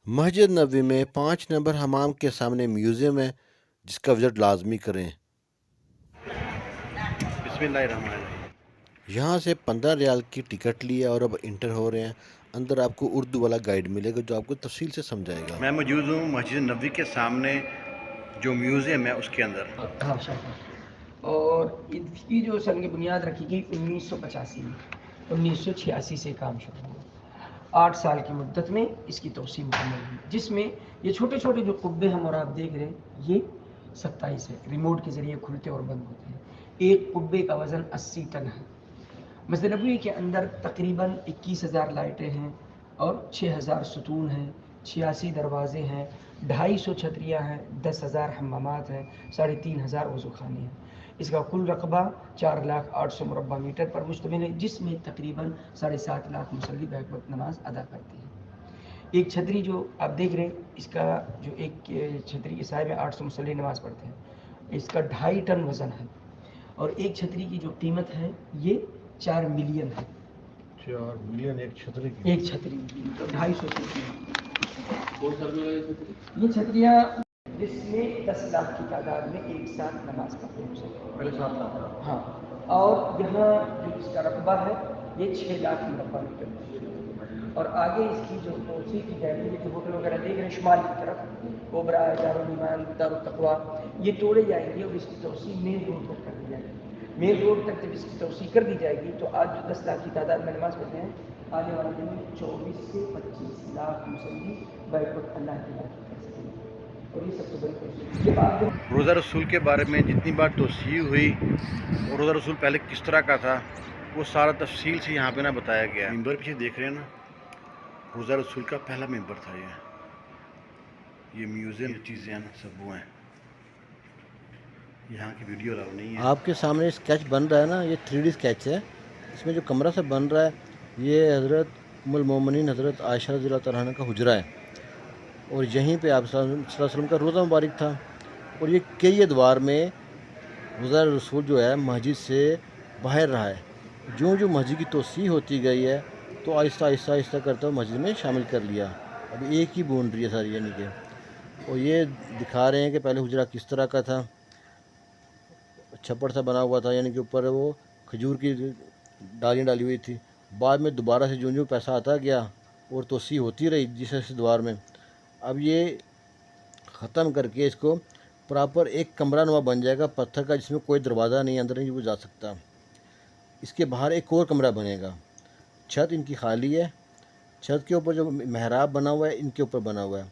مسجد نبوی میں 5 نمبر حمام کے سامنے میوزیم ہے جس کا وزٹ لازمی کریں۔ بسم اللہ الرحمن الرحیم۔ یہاں سے 15 ریال کی ٹکٹ لی ہے اور اب انٹر ہو رہے ہیں۔ اندر آپ کو اردو والا گائیڈ ملے گا جو آپ کو تفصیل سے سمجھائے گا۔ میں موجود ہوں مسجد نبوی کے سامنے جو میوزیم ہے اس کے اندر۔ اور اس کی جو سنگ بنیاد رکھی گئی 1985 میں، 1986 سے کام شروع ہوا۔ 8 سال کی مدت میں اس کی توسیع مکمل ہوئی، جس میں یہ چھوٹے چھوٹے جو قبے ہم اور آپ دیکھ رہے ہیں یہ 27 ہے، ریموٹ کے ذریعے کھلتے اور بند ہوتے ہیں۔ ایک قبے کا وزن 80 ٹن ہے۔ مسجد نبوی کے اندر تقریباً 21,000 لائٹیں ہیں اور 6,000 ستون ہیں، 86 دروازے ہیں، 250 چھتریاں ہیں، 10,000 حمامات ہیں، 3,500 وضو خانے ہیں۔ اس کا کل رقبہ 4,08,000 مربع میٹر پر مشتمل ہے، جس میں تقریباً 7.5 لاکھ مصلی بیک وقت نماز ادا کرتے ہیں۔ ایک چھتری جو آپ دیکھ رہے ہیں، اس کا جو ایک چھتری کے سائے میں 800 مصلی نماز پڑھتے ہیں، اس کا 2.5 ٹن وزن ہے، اور ایک چھتری کی جو قیمت ہے یہ 4 ملین ہے۔ 4 ملین ایک چھتری کی؟ ایک چھتری 250 چھتری۔ یہ چھتریاں جس میں 10 لاکھ کی تعداد میں ایک ساتھ نماز پڑھتے ہیں۔ ہاں، اور یہاں جو اس کا رقبہ ہے یہ 6 لاکھ مربع میٹر، اور آگے اس کی جو توسیع کی جائے گی، جو ہوٹل وغیرہ دیکھ رہے ہیں شمال کی طرف، کوبرا، دارالایمان، دارالتقویٰ، یہ توڑے جائیں گے اور اس کی توسیع مین روڈ تک کر دی جائے گی۔ مین روڈ تک جب اس کی توسیع کر دی جائے گی تو آج جو 10 لاکھ کی تعداد میں نماز پڑھتے ہیں، آنے والے دن میں 24 سے 25 لاکھ مصلی بیک وقت اللہ کی عبادت کر سکیں گے، اور یہ سب سے بڑی توسیع ہے۔ روزہ رسول کے بارے میں جتنی بار توسیع ہوئی اور روزہ رسول پہلے کس طرح کا تھا وہ سارا تفصیل سے یہاں پہ نہ بتایا گیا ہے۔ ممبر پیچھے دیکھ رہے ہیں نا، روزہ رسول کا پہلا ممبر تھا یہ میوزیم چیزیں ہیں نا سب وہ ہیں، یہاں کی ویڈیو الاؤ نہیں ہے۔ آپ کے سامنے اسکیچ بن رہا ہے نا، یہ 3D اسکیچ ہے۔ اس میں جو کمرہ سا بن رہا ہے یہ حضرت ام المومنین حضرت عائشہ رضی اللہ تعالیٰ عنہ کا حجرہ ہے، اور یہیں پہ آپ صلی اللہ علیہ وسلم کا روزہ مبارک تھا۔ اور یہ کئی ادوار میں روزہ رسول جو ہے مسجد سے باہر رہا ہے۔ جو مسجد کی توسیع ہوتی گئی ہے تو آہستہ آہستہ آہستہ کرتے ہوئے مسجد میں شامل کر لیا۔ اب ایک ہی باؤنڈری ہے ساری، یعنی کہ اور یہ دکھا رہے ہیں کہ پہلے حجرہ کس طرح کا تھا، چھپڑ سا بنا ہوا تھا، یعنی کہ اوپر وہ کھجور کی ڈالیاں ڈالی ہوئی تھی۔ بعد میں دوبارہ سے جو پیسہ آتا گیا اور توسیع ہوتی رہی جس دوار میں، اب یہ ختم کر کے اس کو پراپر ایک کمرہ نما بن جائے گا پتھر کا، جس میں کوئی دروازہ نہیں، اندر نہیں وہ جا سکتا۔ اس کے باہر ایک اور کمرہ بنے گا۔ چھت ان کی خالی ہے، چھت کے اوپر جو محراب بنا ہوا ہے ان کے اوپر بنا ہوا ہے۔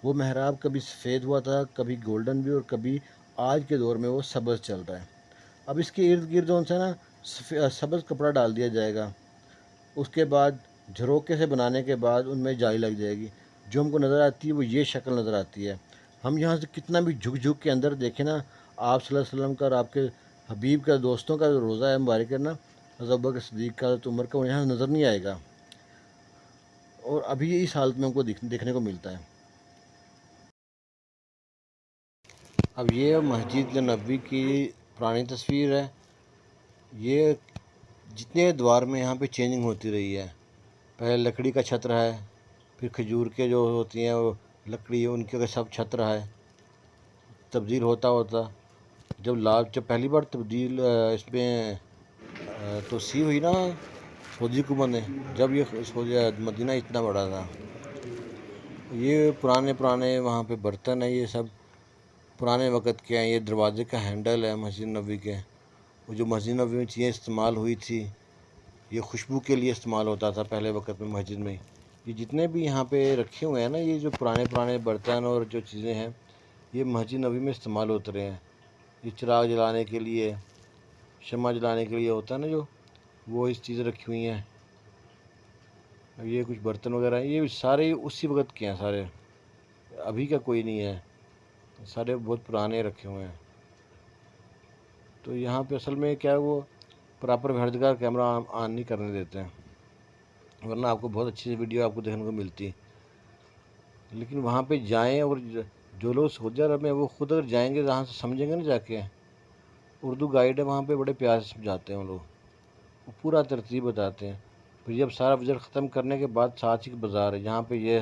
وہ محراب کبھی سفید ہوا تھا، کبھی گولڈن بھی، اور کبھی آج کے دور میں وہ سبز چل رہا ہے۔ اب اس کے ارد گرد ان سے نا سبز کپڑا ڈال دیا جائے گا۔ اس کے بعد جھروکے سے بنانے کے بعد ان میں جالی لگ جائے گی۔ جو ہم کو نظر آتی ہے وہ یہ شکل نظر آتی ہے۔ ہم یہاں سے کتنا بھی جھک کے اندر دیکھیں نا، آپ صلی اللہ علیہ وسلم کا اور آپ کے حبیب کا دوستوں کا روزہ ہے مبارک کرنا، حضرت ابوبکر صدیق کا، حضرت عمر کا، وہ یہاں نظر نہیں آئے گا، اور ابھی اس حالت میں ہم کو دیکھنے کو ملتا ہے۔ اب یہ مسجد نبوی کی پرانی تصویر ہے۔ یہ جتنے دوار میں یہاں پہ چینجنگ ہوتی رہی ہے، پہلے لکڑی کا چھت رہا ہے، پھر کھجور کے جو ہوتی ہیں وہ لکڑی ان کے سب چھت رہا ہے، تبدیل ہوتا جب پہلی بار تبدیل اس میں توسیع ہوئی نا سعودی حکومت نے، جب یہ مدینہ اتنا بڑا تھا، یہ پرانے وہاں پہ برتن ہیں، یہ سب پرانے وقت کے ہیں۔ یہ دروازے کا ہینڈل ہے مسجد نبوی کے، وہ جو مسجد نبوی میں چیزیں استعمال ہوئی تھی، یہ خوشبو کے لیے استعمال ہوتا تھا پہلے وقت میں مسجد میں۔ یہ جتنے بھی یہاں پہ رکھے ہوئے ہیں نا، یہ جو پرانے برتن اور جو چیزیں ہیں، یہ مسجد نبوی میں استعمال ہوتے رہے ہیں۔ یہ چراغ جلانے کے لیے، شمع جلانے کے لیے ہوتا ہے نا جو، وہ اس چیزیں رکھی ہوئی ہیں۔ یہ کچھ برتن وغیرہ ہیں، یہ سارے اسی وقت کے ہیں، سارے ابھی کا کوئی نہیں ہے، سارے بہت پرانے رکھے ہوئے ہیں۔ تو یہاں پہ اصل میں کیا ہے، وہ پراپر ہر جگہ کیمرہ آن نہیں کرنے دیتے ہیں، ورنہ آپ کو بہت اچھی ویڈیو آپ کو دیکھنے کو ملتی۔ لیکن وہاں پہ جائیں، اور جو لوگ سعودی عرب میں وہ خود اگر جائیں گے، جہاں سے سمجھیں گے نا جا کے، اردو گائیڈ ہے وہاں پہ، بڑے پیار سے سمجھاتے ہیں وہ لوگ، وہ پورا ترتیب بتاتے ہیں۔ پھر جب سارا وزٹ ختم کرنے کے بعد ساتھ ہی بازار ہے، جہاں پہ یہ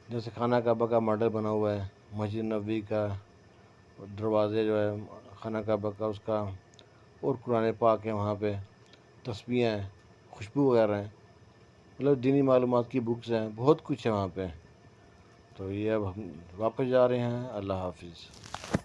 جیسے خانہ کعبہ کا ماڈل بنا ہوا ہے، مسجد نبوی کا دروازے جو ہے خانہ کعبہ کا اس کا، اور قرآن پاک ہے وہاں پہ، تسبیح ہیں، خوشبو وغیرہ ہیں، مطلب دینی معلومات کی بکس ہیں، بہت کچھ ہے وہاں پہ۔ تو یہ اب ہم واپس جا رہے ہیں۔ اللہ حافظ۔